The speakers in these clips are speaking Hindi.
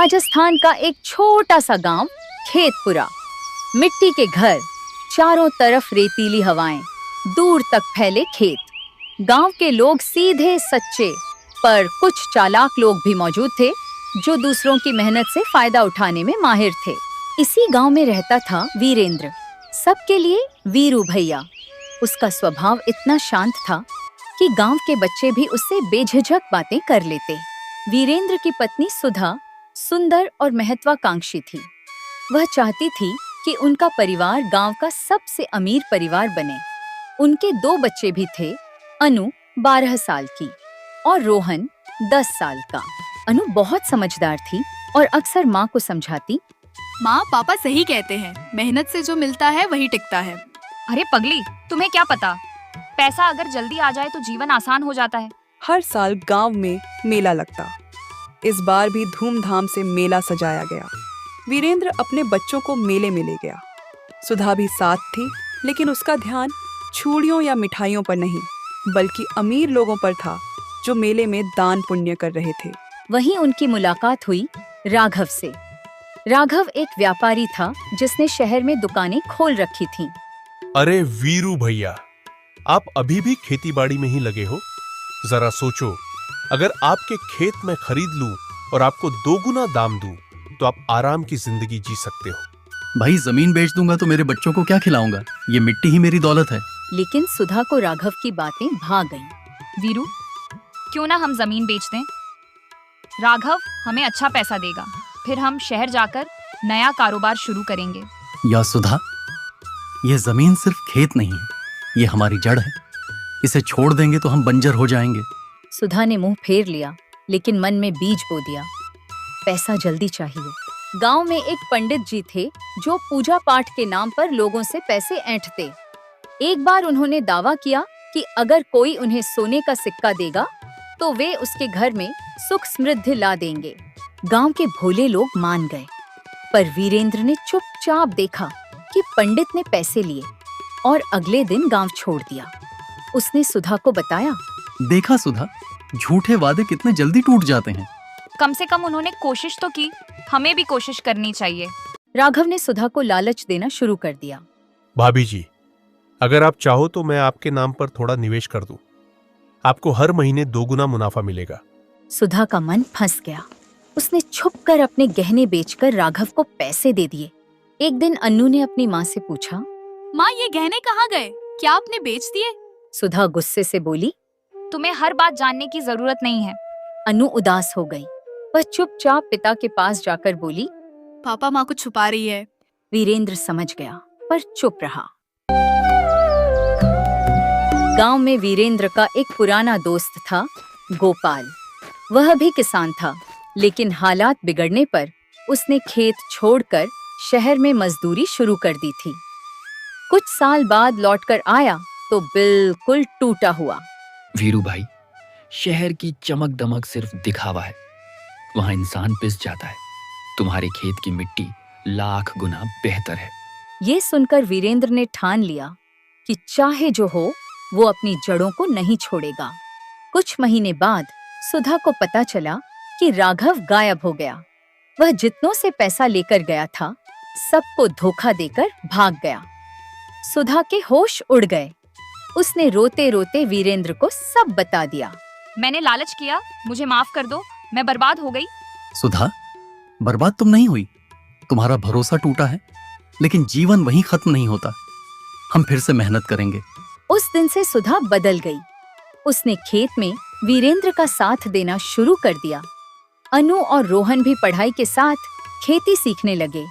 राजस्थान का एक छोटा सा गांव खेतपुरा। मिट्टी के घर, चारों तरफ रेतीली हवाएं, दूर तक फैले खेत। गांव के लोग सीधे सच्चे, पर कुछ चालाक लोग भी मौजूद थे जो दूसरों की मेहनत से फायदा उठाने में माहिर थे। इसी गांव में रहता था वीरेंद्र, सबके लिए वीरू भैया। उसका स्वभाव इतना शांत था कि गांव के बच्चे भी उससे बेझिझक बातें कर लेते। वीरेंद्र की पत्नी सुधा सुंदर और महत्वाकांक्षी थी। वह चाहती थी कि उनका परिवार गांव का सबसे अमीर परिवार बने। उनके 2 बच्चे भी थे, अनु 12 साल की और रोहन 10 साल का। अनु बहुत समझदार थी और अक्सर माँ को समझाती। माँ, पापा सही कहते हैं, मेहनत से जो मिलता है वही टिकता है। अरे पगली, तुम्हें क्या पता, पैसा अगर जल्दी आ जाए तो जीवन आसान हो जाता है। हर साल गांव में मेला लगता। इस बार भी धूमधाम से मेला सजाया गया। वीरेंद्र अपने बच्चों को मेले में ले गया। सुधा भी साथ थी, लेकिन उसका ध्यान चूड़ियों या मिठाइयों पर नहीं, बल्कि अमीर लोगों पर था जो मेले में दान पुण्य कर रहे थे। वहीं उनकी मुलाकात हुई राघव से। राघव एक व्यापारी था जिसने शहर में दुकानें खोल रखी थीं। अरे वीरू भैया, आप अभी भी खेतीबाड़ी में ही लगे हो? जरा सोचो, अगर आपके खेत में खरीद लूं और आपको 2 गुना दाम दूं, तो आप आराम की जिंदगी जी सकते हो। भाई, जमीन बेच दूंगा तो मेरे बच्चों को क्या खिलाऊंगा? ये मिट्टी ही मेरी दौलत है। लेकिन सुधा को राघव की बातें भा गईं। वीरू, क्यों ना हम जमीन बेच दें? राघव हमें अच्छा पैसा देगा, फिर हम शहर जाकर नया कारोबार शुरू करेंगे। या सुधा, ये जमीन सिर्फ खेत नहीं है, ये हमारी जड़ है। इसे छोड़ देंगे तो हम बंजर हो जाएंगे। सुधा ने मुंह फेर लिया, लेकिन मन में बीज बो दिया। पैसा जल्दी चाहिए। गांव में एक पंडित जी थे जो पूजा पाठ के नाम पर लोगों से पैसे ऐंठते। एक बार उन्होंने दावा किया कि अगर कोई उन्हें सोने का सिक्का देगा तो वे उसके घर में सुख समृद्धि ला देंगे। गांव के भोले लोग मान गए, पर वीरेंद्र ने चुपचाप देखा कि पंडित ने पैसे लिए और अगले दिन गांव छोड़ दिया। उसने सुधा को बताया, देखा सुधा, झूठे वादे कितने जल्दी टूट जाते हैं। कम से कम उन्होंने कोशिश तो की, हमें भी कोशिश करनी चाहिए। राघव ने सुधा को लालच देना शुरू कर दिया। भाभी जी, अगर आप चाहो तो मैं आपके नाम पर थोड़ा निवेश कर दूं। आपको हर महीने 2 गुना मुनाफा मिलेगा। सुधा का मन फंस गया। उसने छुपकर अपने गहने बेचकर राघव को पैसे दे दिए। एक दिन अन्नू ने अपनी माँ से पूछा, माँ, ये गहने कहाँ गए? क्या आपने बेच दिए? सुधा गुस्से से बोली, तुम्हें हर बात जानने की जरूरत नहीं है। अनु उदास हो गई। वह चुपचाप पिता के पास जाकर बोली, पापा माँ को छुपा रही है। वीरेंद्र समझ गया, पर चुप रहा। गांव में वीरेंद्र का एक पुराना दोस्त था, गोपाल। वह भी किसान था, लेकिन हालात बिगड़ने पर उसने खेत छोड़कर शहर में मजदूरी शुरू कर दी थी। कुछ साल बाद लौटकर आया तो बिल्कुल टूटा हुआ। वीरू भाई, शहर की चमक दमक सिर्फ दिखावा है, वहां इंसान पिस जाता है। तुम्हारे खेत की मिट्टी लाख गुना बेहतर है। ये सुनकर वीरेंद्र ने ठान लिया कि चाहे जो हो, वो अपनी जड़ों को नहीं छोड़ेगा। कुछ महीने बाद सुधा को पता चला कि राघव गायब हो गया। वह जितनों से पैसा लेकर गया था, सबको धोखा देकर भाग गया। सुधा के होश उड़ गए। उसने रोते रोते वीरेंद्र को सब बता दिया। मैंने लालच किया, मुझे माफ कर दो, मैं बर्बाद हो गई। सुधा, बर्बाद तुम नहीं हुई, तुम्हारा भरोसा टूटा है, लेकिन जीवन वहीं खत्म नहीं होता। हम फिर से मेहनत करेंगे। उस दिन से सुधा बदल गई। उसने खेत में वीरेंद्र का साथ देना शुरू कर दिया। अनु और रोहन भी पढ़ाई के साथ खेती सीखने लगे।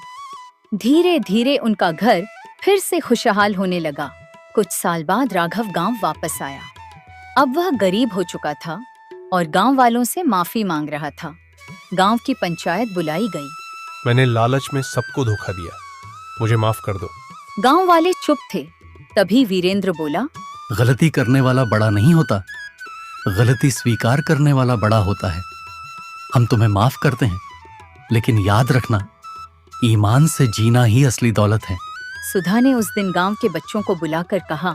धीरे धीरे उनका घर फिर से खुशहाल होने लगा। कुछ साल बाद राघव गांव वापस आया। अब वह गरीब हो चुका था और गांव वालों से माफी मांग रहा था। गांव की पंचायत बुलाई गई। मैंने लालच में सबको धोखा दिया, मुझे माफ कर दो। गांव वाले चुप थे। तभी वीरेंद्र बोला, गलती करने वाला बड़ा नहीं होता, गलती स्वीकार करने वाला बड़ा होता है। हम तुम्हें माफ करते हैं, लेकिन याद रखना, ईमान से जीना ही असली दौलत है। सुधा ने उस दिन गांव के बच्चों को बुलाकर कहा,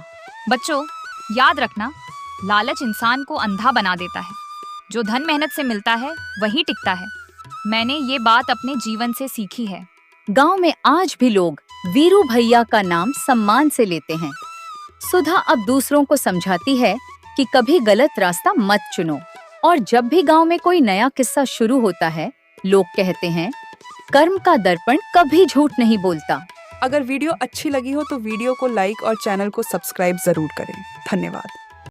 बच्चों, याद रखना, लालच इंसान को अंधा बना देता है। जो धन मेहनत से मिलता है वही टिकता है। मैंने ये बात अपने जीवन से सीखी है। गांव में आज भी लोग वीरू भैया का नाम सम्मान से लेते हैं। सुधा अब दूसरों को समझाती है कि कभी गलत रास्ता मत चुनो। और जब भी गांव में कोई नया किस्सा शुरू होता है, लोग कहते हैं, कर्म का दर्पण कभी झूठ नहीं बोलता। अगर वीडियो अच्छी लगी हो तो वीडियो को लाइक और चैनल को सब्सक्राइब जरूर करें। धन्यवाद।